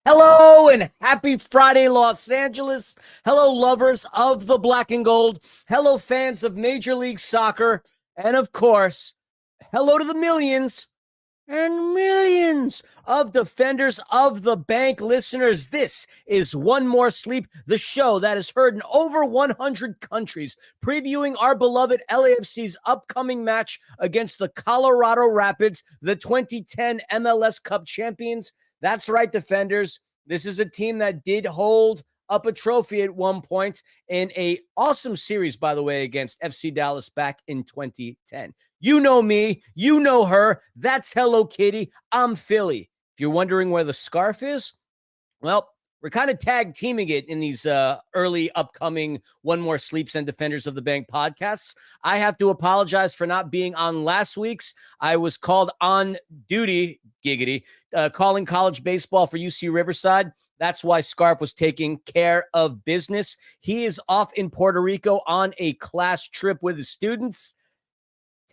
Hello and happy Friday, Los Angeles. Hello, lovers of the black and gold. Hello, fans of Major League Soccer. And of course, hello to the millions and millions of defenders of the bank listeners. This is One More Sleep, the show that is heard in over 100 countries, previewing our beloved LAFC's upcoming match against the Colorado Rapids, the 2010 MLS Cup champions. That's right, defenders. This is a team that did hold up a trophy at one point in an awesome series, by the way, against FC Dallas back in 2010. You know me. You know her. That's Hello Kitty. I'm Philly. If you're wondering where the scarf is, well, we're kind of tag teaming it in these early upcoming One More Sleeps and Defenders of the Bank podcasts. I have to apologize for not being on last week's. I was called on duty, giggity, calling college baseball for UC Riverside. That's why Scarf was taking care of business. He is off in Puerto Rico on a class trip with his students.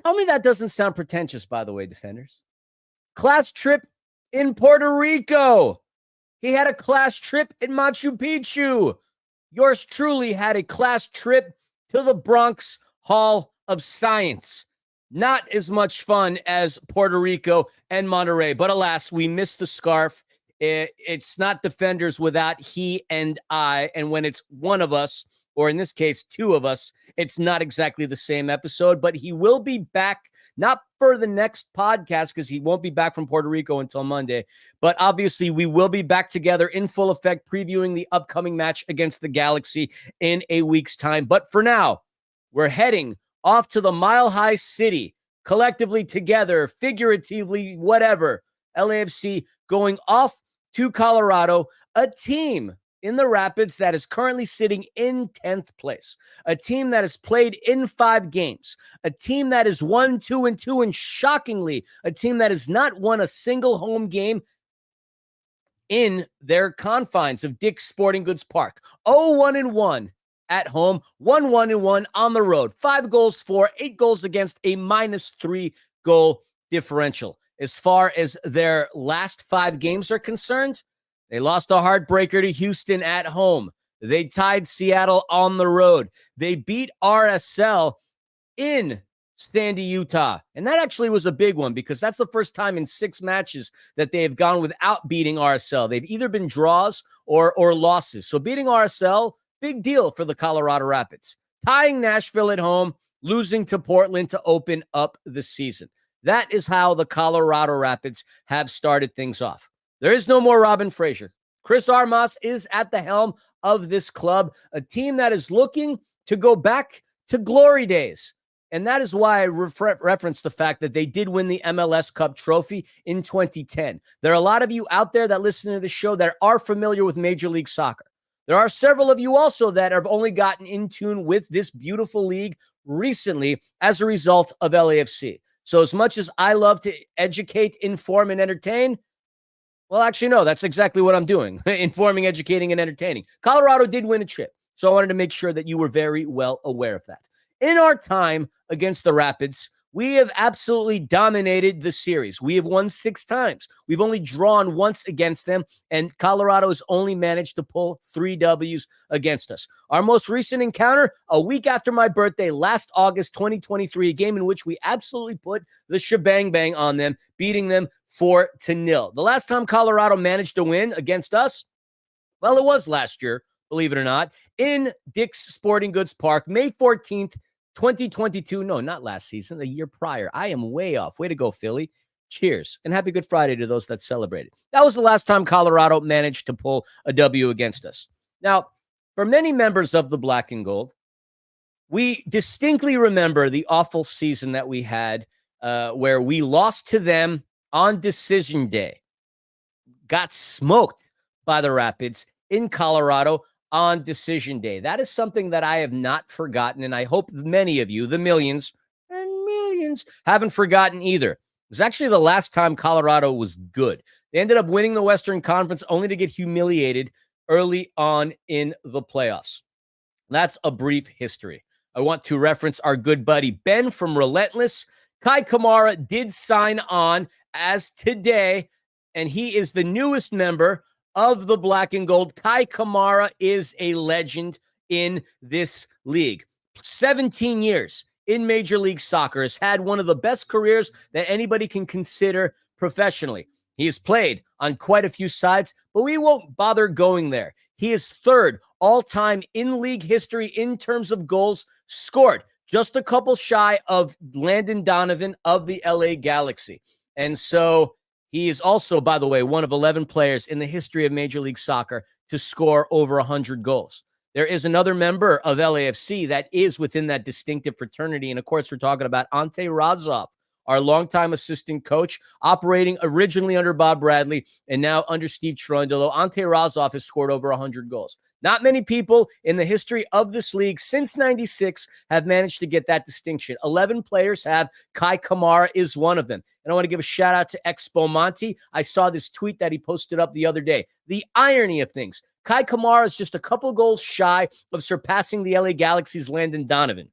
Tell me that doesn't sound pretentious, by the way, defenders. Class trip in Puerto Rico. He had a class trip in Machu Picchu. Yours truly had a class trip to the Bronx Hall of Science. Not as much fun as Puerto Rico and Monterey, but alas, we missed the scarf. It's not defenders without he and I. And when it's one of us, or in this case, two of us, it's not exactly the same episode, but he will be back, not for the next podcast, because he won't be back from Puerto Rico until Monday. But obviously, we will be back together in full effect, previewing the upcoming match against the Galaxy in a week's time. But for now, we're heading off to the Mile High City, collectively together, figuratively, whatever. LAFC going off to Colorado, a team in the Rapids that is currently sitting in 10th place, a team that has played in 5 games, a team that is 1-2-2, and shockingly, a team that has not won a single home game in their confines of Dick's Sporting Goods Park. 0-1-1 at home, 1-1-1 on the road, 5 goals for, 8 goals against, a -3 goal differential. As far as their last 5 games are concerned, they lost a heartbreaker to Houston at home. They tied Seattle on the road. They beat RSL in Sandy, Utah. And that actually was a big one because that's the first time in 6 matches that they have gone without beating RSL. They've either been draws or losses. So beating RSL, big deal for the Colorado Rapids. Tying Nashville at home, losing to Portland to open up the season. That is how the Colorado Rapids have started things off. There is no more Robin Fraser. Chris Armas is at the helm of this club, a team that is looking to go back to glory days. And that is why I referenced the fact that they did win the MLS Cup trophy in 2010. There are a lot of you out there that listen to the show that are familiar with Major League Soccer. There are several of you also that have only gotten in tune with this beautiful league recently as a result of LAFC. So as much as I love to educate, inform, and entertain, well, actually, no, that's exactly what I'm doing. Informing, educating, and entertaining. Colorado did win a trip. So I wanted to make sure that you were very well aware of that. In our time against the Rapids, we have absolutely dominated the series. We have won 6 times. We've only drawn once against them, and Colorado has only managed to pull 3 W's against us. Our most recent encounter, a week after my birthday, last August 2023, a game in which we absolutely put the shebang bang on them, beating them 4-0. The last time Colorado managed to win against us, well, it was last year, believe it or not, in Dick's Sporting Goods Park, May 14th, 2022. No, not last season, the year prior. I am way off. Way to go, Philly. Cheers. And happy Good Friday to those that celebrated. That was the last time Colorado managed to pull a W against us. Now, for many members of the Black and Gold, we distinctly remember the awful season that we had where we lost to them on decision day. Got smoked by the Rapids in Colorado on decision day. That is something that I have not forgotten, and I hope many of you, the millions and millions, haven't forgotten either. It was actually the last time Colorado was good. They ended up winning the Western Conference only to get humiliated early on in the playoffs. That's a brief history. I want to reference our good buddy Ben from Relentless. Kai Kamara did sign on as today, and he is the newest member of the black and gold. Kai Kamara is a legend in this league. 17 years in Major League Soccer, has had one of the best careers that anybody can consider professionally. He has played on quite a few sides, but we won't bother going there. He is third all-time in league history in terms of goals scored, just a couple shy of Landon Donovan of the LA Galaxy. And so he is also, by the way, one of 11 players in the history of Major League Soccer to score over 100 goals. There is another member of LAFC that is within that distinctive fraternity. And of course, we're talking about Ante Razov, our longtime assistant coach, operating originally under Bob Bradley and now under Steve Cherundolo. Ante Razov has scored over 100 goals. Not many people in the history of this league since 96 have managed to get that distinction. 11 players have. Kai Kamara is one of them. And I want to give a shout out to Expo Monty. I saw this tweet that he posted up the other day. The irony of things. Kai Kamara is just a couple goals shy of surpassing the LA Galaxy's Landon Donovan.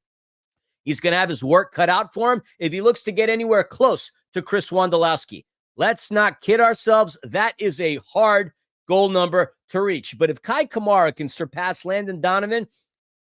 He's going to have his work cut out for him if he looks to get anywhere close to Chris Wondolowski. Let's not kid ourselves. That is a hard goal number to reach. But if Kai Kamara can surpass Landon Donovan,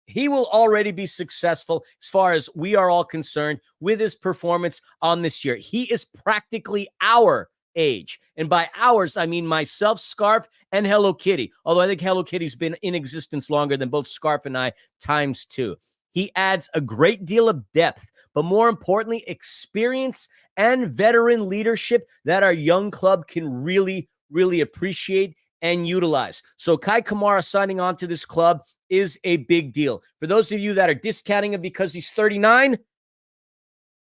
he will already be successful as far as we are all concerned with his performance on this year. He is practically our age. And by ours, I mean myself, Scarf, and Hello Kitty. Although I think Hello Kitty's been in existence longer than both Scarf and I times two. He adds a great deal of depth, but more importantly, experience and veteran leadership that our young club can really, really appreciate and utilize. So Kai Kamara signing on to this club is a big deal. For those of you that are discounting him because he's 39,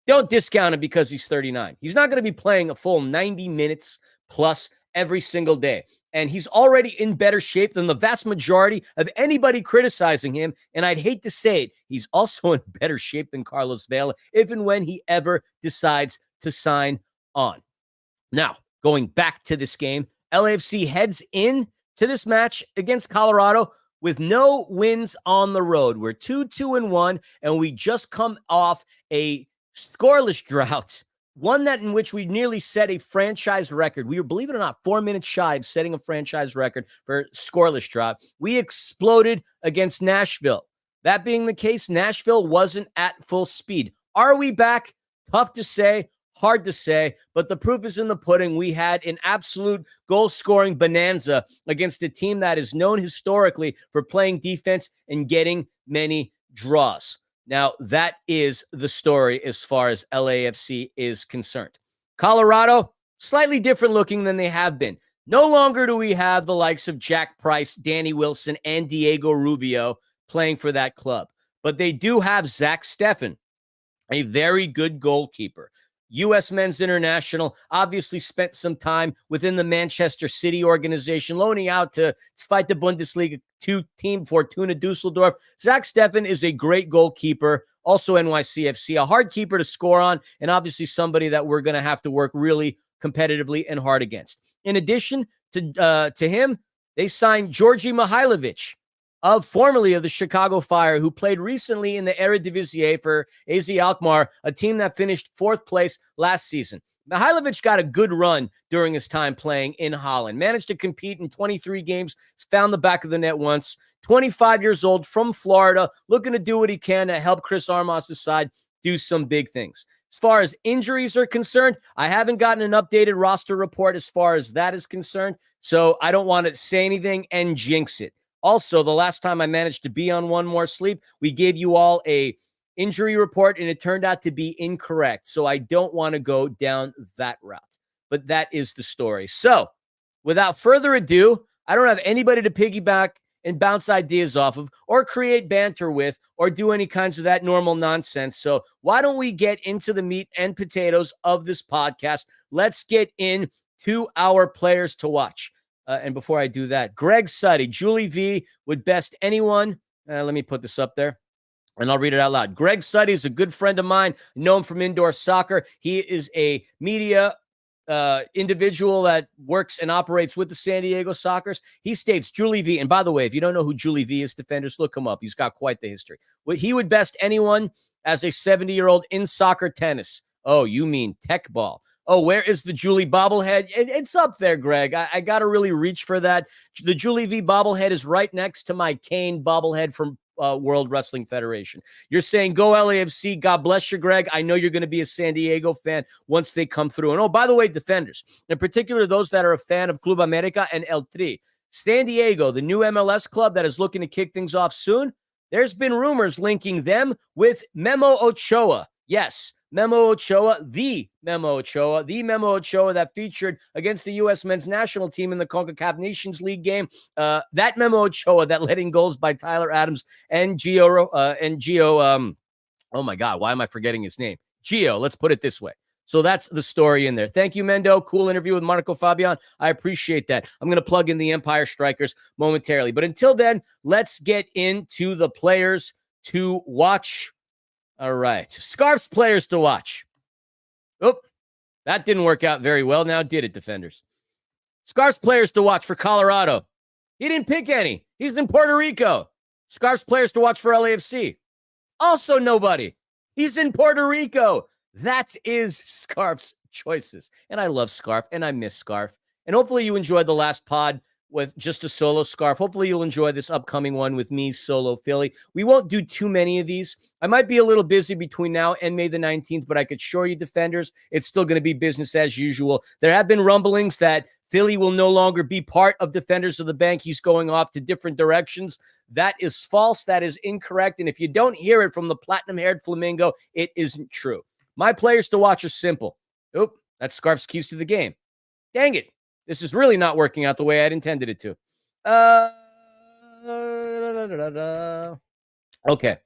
don't discount him because he's 39. He's not going to be playing a full 90 minutes plus every single day. And he's already in better shape than the vast majority of anybody criticizing him. And I'd hate to say it, he's also in better shape than Carlos Vela, if and when he ever decides to sign on. Now, going back to this game, LAFC heads in to this match against Colorado with no wins on the road. We're 2-2-1, and we just come off a scoreless drought, one that in which we nearly set a franchise record. We were, believe it or not, 4 minutes shy of setting a franchise record for scoreless drought. We exploded against Nashville. That being the case, Nashville wasn't at full speed. Are we back? Tough to say, hard to say, but the proof is in the pudding. We had an absolute goal-scoring bonanza against a team that is known historically for playing defense and getting many draws. Now, that is the story as far as LAFC is concerned. Colorado, slightly different looking than they have been. No longer do we have the likes of Jack Price, Danny Wilson, and Diego Rubio playing for that club. But they do have Zach Steffen, a very good goalkeeper. U.S. Men's International, obviously spent some time within the Manchester City organization, loaning out to fight the Bundesliga 2 team Fortuna Dusseldorf. Zach Steffen is a great goalkeeper, also NYCFC, a hard keeper to score on, and obviously somebody that we're going to have to work really competitively and hard against. In addition to him, they signed Georgi Mihailovic, formerly of the Chicago Fire, who played recently in the Eredivisie for AZ Alkmaar, a team that finished 4th place last season. Mihailovic got a good run during his time playing in Holland, managed to compete in 23 games, found the back of the net once, 25 years old, from Florida, looking to do what he can to help Chris Armas' side do some big things. As far as injuries are concerned, I haven't gotten an updated roster report as far as that is concerned, so I don't want to say anything and jinx it. Also, the last time I managed to be on One More Sleep, we gave you all a injury report, and it turned out to be incorrect. So I don't want to go down that route. But that is the story. So without further ado, I don't have anybody to piggyback and bounce ideas off of or create banter with or do any kinds of that normal nonsense. So why don't we get into the meat and potatoes of this podcast? Let's get into our players to watch. And before I do that, Greg Suddy, Julie V would best anyone. Let me put this up there and I'll read it out loud. Greg Suddy is a good friend of mine. I know him from Indoor Soccer. He is a media individual that works and operates with the San Diego Sockers. He states Julie V. And by the way, if you don't know who Julie V is, defenders, look him up. He's got quite the history. He would best anyone as a 70-year-old in soccer tennis. Oh, you mean tech ball. Oh, where is the Julie bobblehead? It's up there, Greg. I got to really reach for that. The Julie V bobblehead is right next to my Kane bobblehead from World Wrestling Federation. You're saying go LAFC. God bless you, Greg. I know you're going to be a San Diego fan once they come through. And oh, by the way, defenders, in particular, those that are a fan of Club America and El Tri, San Diego, the new MLS club that is looking to kick things off soon, there's been rumors linking them with Memo Ochoa. Yes, Memo Ochoa, the Memo Ochoa that featured against the U.S. men's national team in the CONCACAF Nations League game. That Memo Ochoa that let in goals by Tyler Adams and Gio. Oh my God, why am I forgetting his name? Gio, let's put it this way. So that's the story in there. Thank you, Mendo. Cool interview with Marco Fabian. I appreciate that. I'm going to plug in the Empire Strikers momentarily. But until then, let's get into the players to watch. All right. Scarf's players to watch. Oh, that didn't work out very well. Now did it, defenders? Scarf's players to watch for Colorado. He didn't pick any. He's in Puerto Rico. Scarf's players to watch for LAFC. Also nobody. He's in Puerto Rico. That is Scarf's choices. And I love Scarf, and I miss Scarf. And hopefully you enjoyed the last pod with just a solo Scarf. Hopefully you'll enjoy this upcoming one with me, solo Philly. We won't do too many of these. I might be a little busy between now and May the 19th, but I could assure you, defenders, it's still going to be business as usual. There have been rumblings that Philly will no longer be part of Defenders of the Bank. He's going off to different directions. That is false. That is incorrect. And if you don't hear it from the platinum-haired flamingo, it isn't true. My players to watch are simple. Oop, that's Scarf's keys to the game. Dang it. This is really not working out the way I'd intended it to. Okay.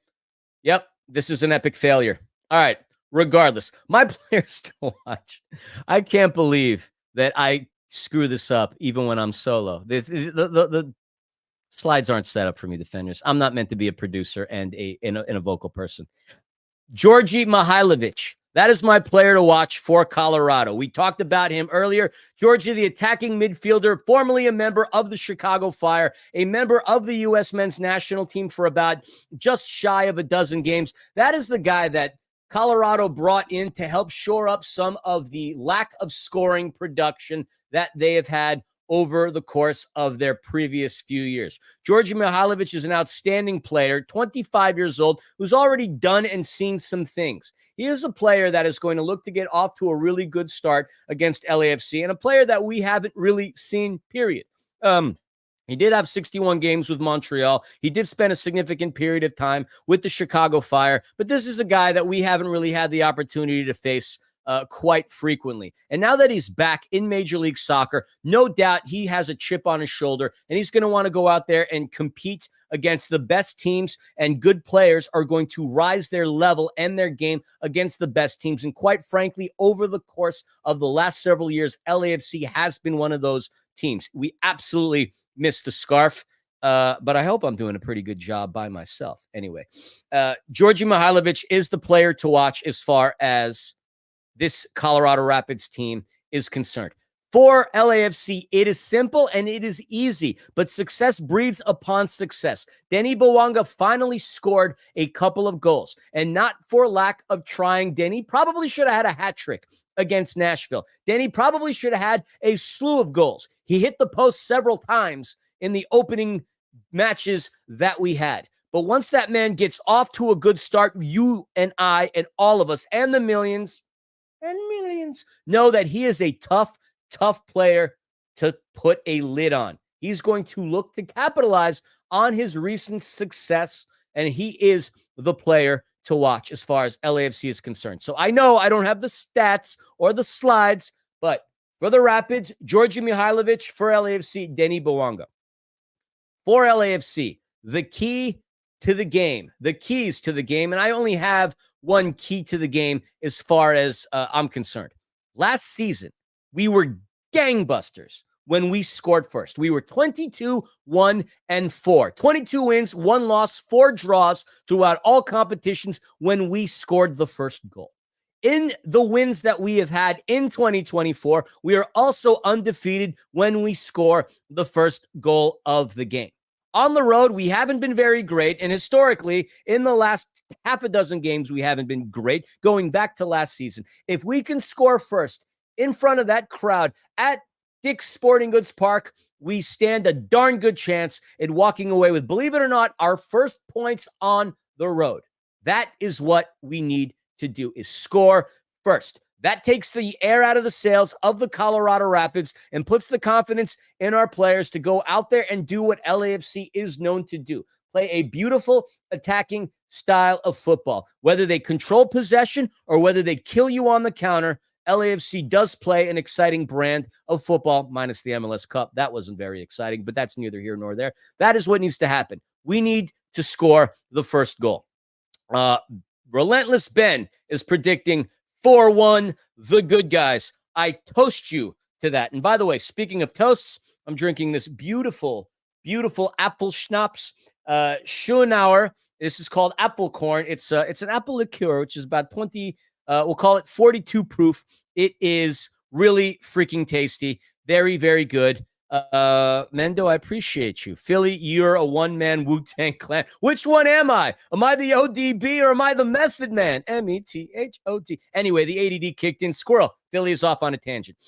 Yep, this is an epic failure. All right, regardless. My players to watch. I can't believe that I screw this up even when I'm solo. The slides aren't set up for me, defenders. I'm not meant to be a producer and a vocal person. Georgi Mihailovic. That is my player to watch for Colorado. We talked about him earlier. Georgie, the attacking midfielder, formerly a member of the Chicago Fire, a member of the U.S. men's national team for about just shy of a dozen games. That is the guy that Colorado brought in to help shore up some of the lack of scoring production that they have had over the course of their previous few years. Georgi Mihailovic is an outstanding player, 25 years old, who's already done and seen some things. He is a player that is going to look to get off to a really good start against LAFC, and a player that we haven't really seen, period. He did have 61 games with Montreal. He did spend a significant period of time with the Chicago Fire, but this is a guy that we haven't really had the opportunity to face quite frequently. And now that he's back in Major League Soccer, no doubt he has a chip on his shoulder, and he's going to want to go out there and compete against the best teams, and good players are going to rise their level and their game against the best teams. And quite frankly, over the course of the last several years, LAFC has been one of those teams. We absolutely miss the Scarf. But I hope I'm doing a pretty good job by myself. Anyway, Georgi Mihailovic is the player to watch as far as this Colorado Rapids team is concerned. For LAFC, it is simple and it is easy, but success breeds upon success. Denny Bouanga finally scored a couple of goals, and not for lack of trying. Denny probably should have had a hat trick against Nashville. Denny probably should have had a slew of goals. He hit the post several times in the opening matches that we had. But once that man gets off to a good start, you and I and all of us and the millions know that he is a tough player to put a lid on. He's going to look to capitalize on his recent success, and he is the player to watch as far as LAFC is concerned. So I know I don't have the stats or the slides, but for the Rapids, Georgi Mihailovic. For LAFC, Denny Bouanga. For LAFC, the keys to the game, and I only have one key to the game as far as I'm concerned. Last season, we were gangbusters when we scored first. We were 22-1-4. 22 wins, 1 loss, 4 draws throughout all competitions when we scored the first goal. In the wins that we have had in 2024, we are also undefeated when we score the first goal of the game. On the road, we haven't been very great. And historically, in the last half a dozen games, we haven't been great going back to last season. If we can score first in front of that crowd at Dick's Sporting Goods Park, we stand a darn good chance in walking away with, believe it or not, our first points on the road. That is what we need to do, is score first. That takes the air out of the sails of the Colorado Rapids and puts the confidence in our players to go out there and do what LAFC is known to do. Play a beautiful attacking style of football. Whether they control possession or whether they kill you on the counter, LAFC does play an exciting brand of football, minus the MLS Cup. That wasn't very exciting, but that's neither here nor there. That is what needs to happen. We need to score the first goal. Relentless Ben is predicting 4-1, the good guys. I toast you to that. And by the way, speaking of toasts, I'm drinking this beautiful, beautiful apple schnapps, Schönauer. This is called apple corn. It's an apple liqueur, which is about 20, we'll call it 42 proof. It is really freaking tasty. Very, very good. Mendo, I appreciate you. Philly, you're a one-man Wu-Tang Clan. Which one am I? Am I the ODB or am I the Method Man? METHOT. Anyway, the ADD kicked in. Squirrel. Philly is off on a tangent.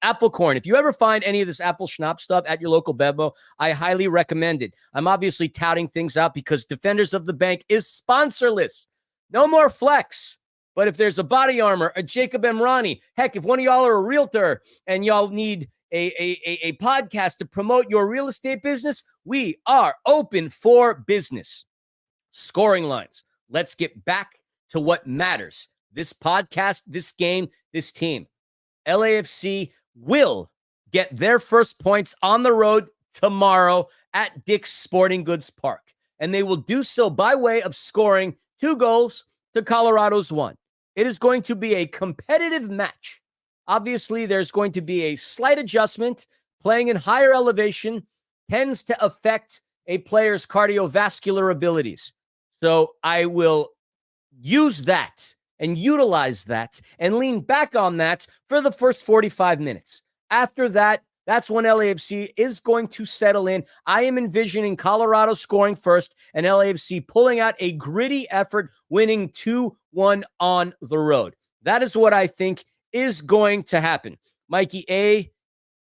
Apple corn. If you ever find any of this apple schnapps stuff at your local Bevmo, I highly recommend it. I'm obviously touting things out because Defenders of the Bank is sponsorless. No more flex. But if there's a Body Armor, a Jacob Emrani, heck, if one of y'all are a realtor and y'all need a podcast to promote your real estate business, we are open for business. Scoring lines. Let's get back to what matters. This podcast, this game, this team. LAFC will get their first points on the road tomorrow at Dick's Sporting Goods Park. And they will do so by way of scoring 2 goals to Colorado's 1. It is going to be a competitive match. Obviously, there's going to be a slight adjustment. Playing in higher elevation tends to affect a player's cardiovascular abilities. So I will use that and utilize that and lean back on that for the first 45 minutes. After that, that's when LAFC is going to settle in. I am envisioning Colorado scoring first and LAFC pulling out a gritty effort, winning 2-1 on the road. That is what I think is going to happen. Mikey A.,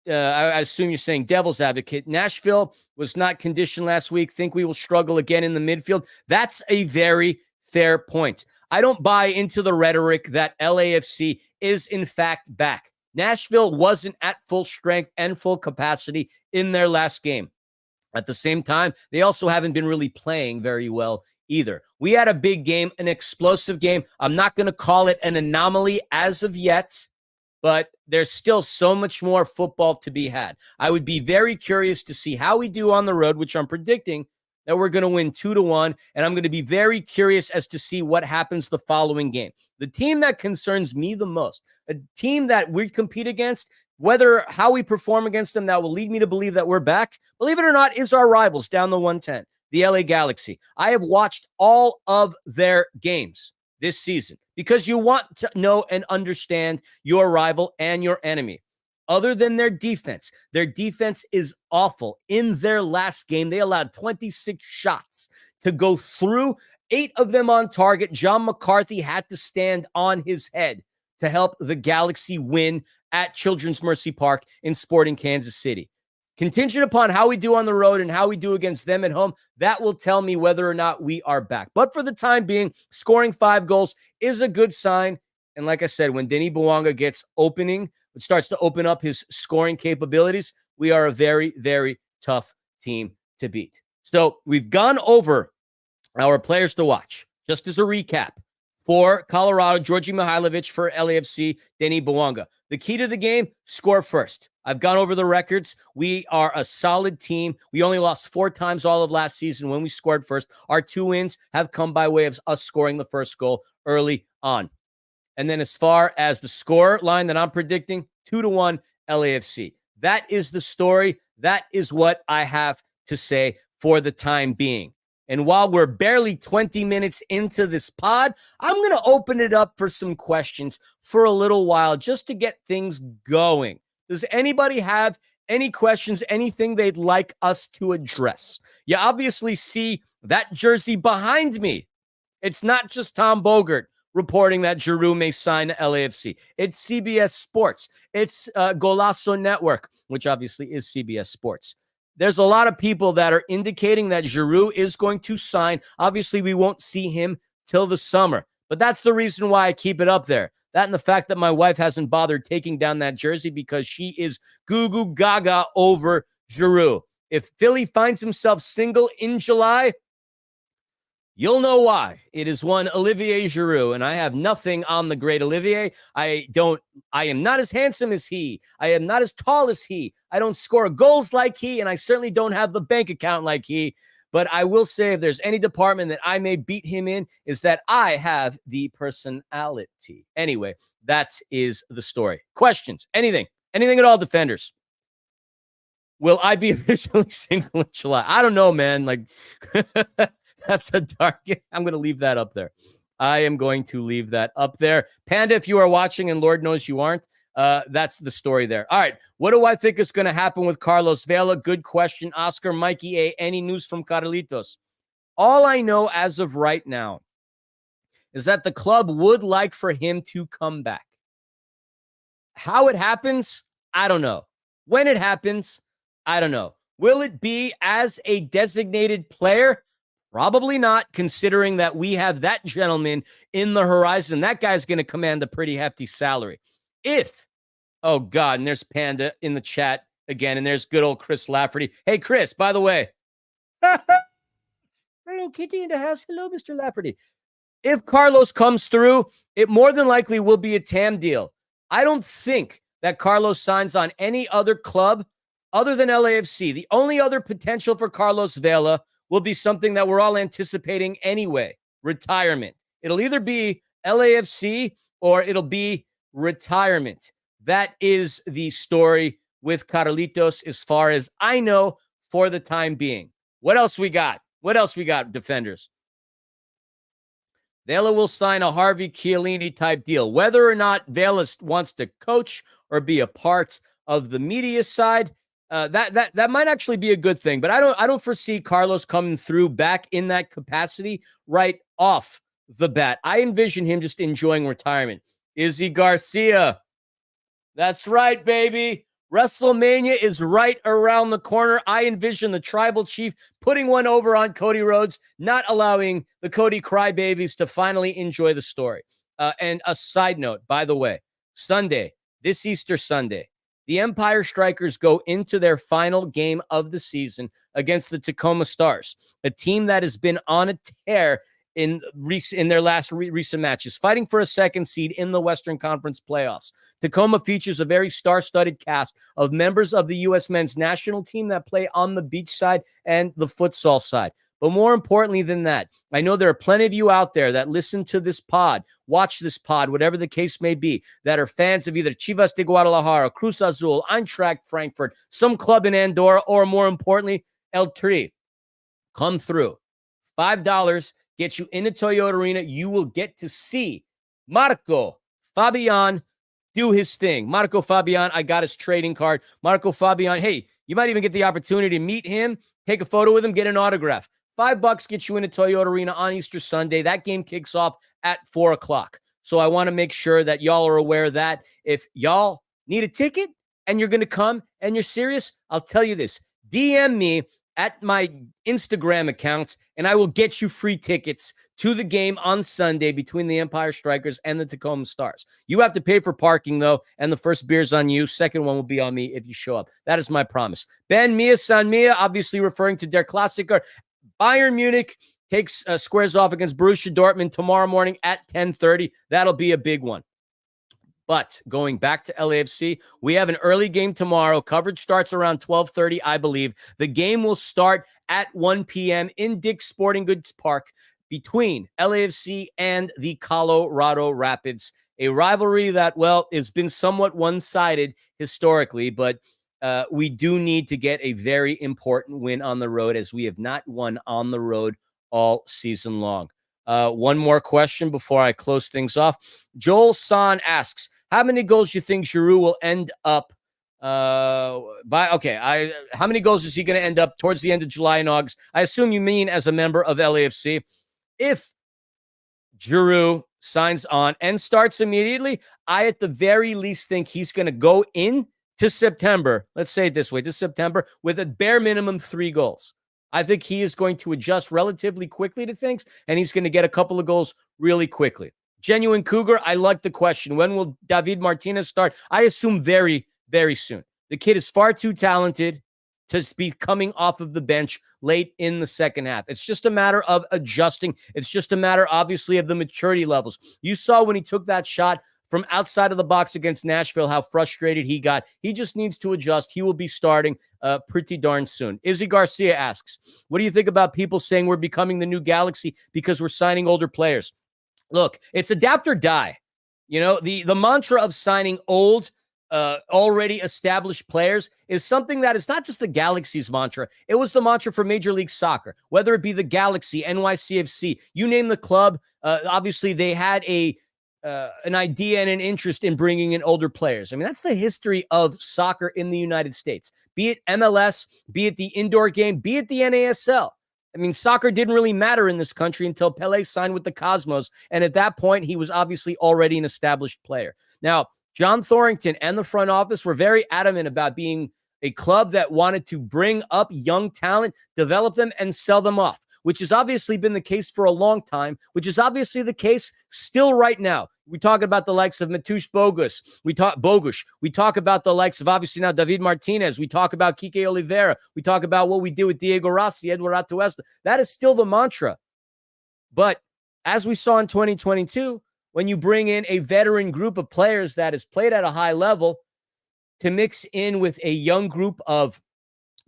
I assume you're saying devil's advocate. Nashville was not conditioned last week. Think we will struggle again in the midfield. That's a very fair point. I don't buy into the rhetoric that LAFC is in fact back. Nashville wasn't at full strength and full capacity in their last game. At the same time, they also haven't been really playing very well either. We had a big game, an explosive game. I'm not going to call it an anomaly as of yet, but there's still so much more football to be had. I would be very curious to see how we do on the road, which I'm predicting that we're going to win 2-1, and I'm going to be very curious as to see what happens the following game. The team that concerns me the most, a team that we compete against, how we perform against them, that will lead me to believe that we're back, believe it or not, is our rivals down the 110, the LA Galaxy. I have watched all of their games this season because you want to know and understand your rival and your enemy. Other than their defense is awful. In their last game, they allowed 26 shots to go through, 8 of them on target. John McCarthy had to stand on his head to help the Galaxy win at Children's Mercy Park in Sporting Kansas City. Contingent upon how we do on the road and how we do against them at home, that will tell me whether or not we are back. But for the time being, scoring 5 goals is a good sign. And like I said, when Denis Bouanga gets it starts to open up his scoring capabilities, we are a very, very tough team to beat. So we've gone over our players to watch. Just as a recap, for Colorado, Georgi Mihailovic; for LAFC, Denis Bouanga. The key to the game, score first. I've gone over the records. We are a solid team. We only lost 4 times all of last season when we scored first. Our 2 wins have come by way of us scoring the first goal early on. And then as far as the score line that I'm predicting, 2-1 LAFC. That is the story. That is what I have to say for the time being. And while we're barely 20 minutes into this pod, I'm going to open it up for some questions for a little while just to get things going. Does anybody have any questions, anything they'd like us to address. You obviously see that jersey behind me. It's not just Tom Bogert reporting that Giroux may sign to LAFC. It's CBS Sports. It's Golazo Network, which obviously is CBS Sports. There's a lot of people that are indicating that Giroux is going to sign. Obviously, we won't see him till the summer, but that's the reason why I keep it up there. That and the fact that my wife hasn't bothered taking down that jersey because she is goo-goo gaga over Giroux. If Philly finds himself single in July, you'll know why. It is one Olivier Giroux, and I have nothing on the great Olivier. I am not as handsome as he. I am not as tall as he. I don't score goals like he, and I certainly don't have the bank account like he. But I will say if there's any department that I may beat him in, is that I have the personality. Anyway, that is the story. Questions? Anything at all, defenders? Will I be officially single in July? I don't know, man. Like, that's a dark. I'm going to leave that up there. I am going to leave that up there. Panda, if you are watching, and Lord knows you aren't, that's the story there. All right. What do I think is going to happen with Carlos Vela? Good question. Oscar, Mikey A. Any news from Carlitos? All I know as of right now is that the club would like for him to come back. How it happens, I don't know. When it happens, I don't know. Will it be as a designated player? Probably not, considering that we have that gentleman in the horizon. That guy's going to command a pretty hefty salary. Oh God, and there's Panda in the chat again, and there's good old Chris Lafferty. Hey, Chris, by the way. Hello, Kitty in the house. Hello, Mr. Lafferty. If Carlos comes through, it more than likely will be a TAM deal. I don't think that Carlos signs on any other club other than LAFC. The only other potential for Carlos Vela will be something that we're all anticipating anyway, retirement. It'll either be LAFC or it'll be retirement. That is the story with Carlitos as far as I know for the time being. What else we got? Defenders? Vela will sign a Harvey Chiellini type deal. Whether or not Vela wants to coach or be a part of the media side, that might actually be a good thing, but I don't foresee Carlos coming through back in that capacity right off the bat. I envision him just enjoying retirement. Izzy Garcia. That's right, baby. WrestleMania is right around the corner. I envision the tribal chief putting one over on Cody Rhodes, not allowing the Cody crybabies to finally enjoy the story. And a side note, by the way, this Easter Sunday, the Empire Strikers go into their final game of the season against the Tacoma Stars, a team that has been on a tear in their last recent matches, fighting for a second seed in the Western Conference playoffs. Tacoma features a very star-studded cast of members of the U.S. men's national team that play on the beach side and the futsal side. But more importantly than that, I know there are plenty of you out there that listen to this pod, watch this pod, whatever the case may be, that are fans of either Chivas de Guadalajara, Cruz Azul, Eintracht Frankfurt, some club in Andorra, or more importantly, El Tri. Come through. $5 gets you into Toyota Arena. You will get to see Marco Fabian do his thing. Marco Fabian, I got his trading card. Marco Fabian, hey, you might even get the opportunity to meet him, take a photo with him, get an autograph. $5 gets you into Toyota Arena on Easter Sunday. That game kicks off at 4 o'clock. So I want to make sure that y'all are aware of that. If y'all need a ticket and you're going to come and you're serious, I'll tell you this. DM me at my Instagram account, and I will get you free tickets to the game on Sunday between the Empire Strikers and the Tacoma Stars. You have to pay for parking, though, and the first beer's on you. Second one will be on me if you show up. That is my promise. Ben Mia San Mia, obviously referring to Der Klassiker. Bayern Munich squares off against Borussia Dortmund tomorrow morning at 10:30. That'll be a big one. But going back to LAFC, we have an early game tomorrow. Coverage starts around 12:30, I believe. The game will start at 1 p.m. in Dick's Sporting Goods Park between LAFC and the Colorado Rapids. A rivalry that, well, has been somewhat one-sided historically, but we do need to get a very important win on the road, as we have not won on the road all season long. One more question before I close things off. Joel San asks, how many goals do you think Giroux will end up How many goals is he going to end up towards the end of July and August? I assume you mean as a member of LAFC. If Giroux signs on and starts immediately, I at the very least think he's going to go in to September. Let's say it this way, this September with a bare minimum 3 goals. I think he is going to adjust relatively quickly to things, and he's going to get a couple of goals really quickly. Genuine Cougar, I like the question. When will David Martinez start? I assume very, very soon. The kid is far too talented to be coming off of the bench late in the second half. It's just a matter of adjusting. It's just a matter, obviously, of the maturity levels. You saw when he took that shot from outside of the box against Nashville, how frustrated he got. He just needs to adjust. He will be starting pretty darn soon. Izzy Garcia asks, what do you think about people saying we're becoming the new Galaxy because we're signing older players? Look, it's adapt or die. You know, the mantra of signing old, already established players is something that is not just the Galaxy's mantra. It was the mantra for Major League Soccer, whether it be the Galaxy, NYCFC, you name the club. Obviously, they had an idea and an interest in bringing in older players. I mean, that's the history of soccer in the United States, be it MLS, be it the indoor game, be it the NASL. I mean, soccer didn't really matter in this country until Pelé signed with the Cosmos. And at that point, he was obviously already an established player. Now, John Thorrington and the front office were very adamant about being a club that wanted to bring up young talent, develop them, and sell them off, which has obviously been the case for a long time, which is obviously the case still right now. We talk about the likes of Mateusz Bogusz. We talk about the likes of, obviously, now David Martinez. We talk about Kike Oliveira. We talk about what we did with Diego Rossi, Edward Atuesta. That is still the mantra. But as we saw in 2022, when you bring in a veteran group of players that has played at a high level to mix in with a young group of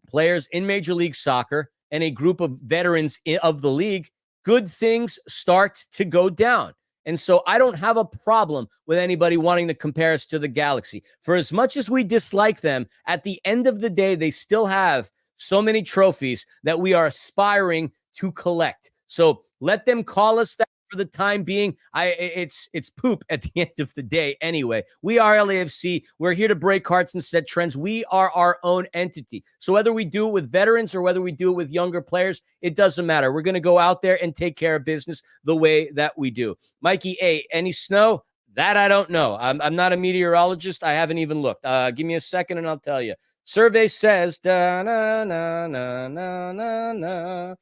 players in Major League Soccer and a group of veterans of the league, good things start to go down. And so I don't have a problem with anybody wanting to compare us to the Galaxy. For as much as we dislike them, at the end of the day, they still have so many trophies that we are aspiring to collect. So let them call us that for the time being. It's poop at the end of the day anyway. We are LAFC. We're here to break hearts and set trends. We are our own entity. So whether we do it with veterans or whether we do it with younger players, it doesn't matter. We're going to go out there and take care of business the way that we do. Mikey, any snow? That I don't know. I'm not a meteorologist. I haven't even looked. Give me a second and I'll tell you. Survey says, da, na, na, na, na, na, na.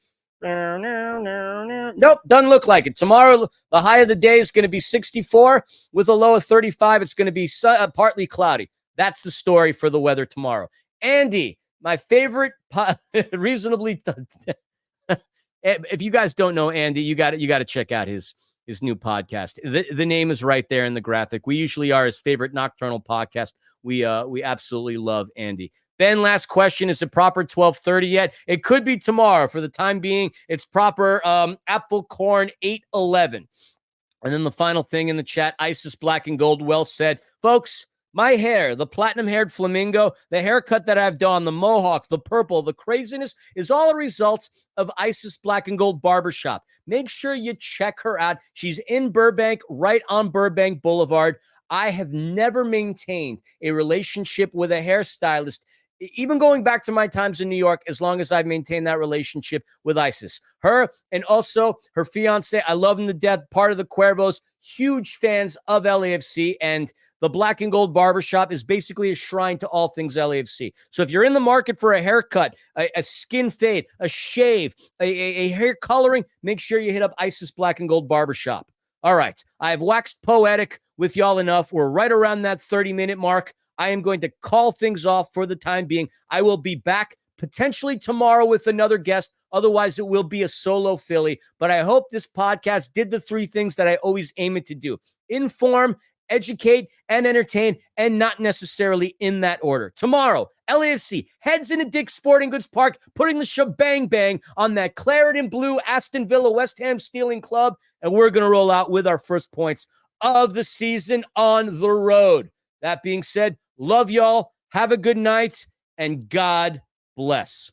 Nope, doesn't look like it. Tomorrow, the high of the day is going to be 64 with a low of 35. It's going to be partly cloudy. That's the story for the weather tomorrow. Andy, my favorite, reasonably. If you guys don't know Andy, you got to check out his new podcast. The name is right there in the graphic. We usually are his favorite nocturnal podcast. We absolutely love Andy. Ben, last question. Is it proper 12:30 yet? It could be tomorrow. For the time being, it's proper Apple Corn 8:11. And then the final thing in the chat, Isis Black and Gold, well said. Folks, my hair, the platinum-haired flamingo, the haircut that I've done, the mohawk, the purple, the craziness is all a result of Isis Black and Gold Barbershop. Make sure you check her out. She's in Burbank, right on Burbank Boulevard. I have never maintained a relationship with a hairstylist, even going back to my times in New York, as long as I've maintained that relationship with Isis. Her and also her fiance, I love them to death, part of the Cuervos, huge fans of LAFC, and the Black and Gold Barbershop is basically a shrine to all things LAFC. So if you're in the market for a haircut, a skin fade, a shave, a hair coloring, make sure you hit up Isis Black and Gold Barbershop. All right, I've waxed poetic with y'all enough. We're right around that 30-minute mark. I am going to call things off for the time being. I will be back potentially tomorrow with another guest. Otherwise, it will be a solo Philly. But I hope this podcast did the 3 things that I always aim it to do: inform, educate, and entertain, and not necessarily in that order. Tomorrow, LAFC heads into Dick's Sporting Goods Park, putting the shebang bang on that claret and blue Aston Villa West Ham stealing club, and we're going to roll out with our first points of the season on the road. That being said, love y'all. Have a good night, and God bless.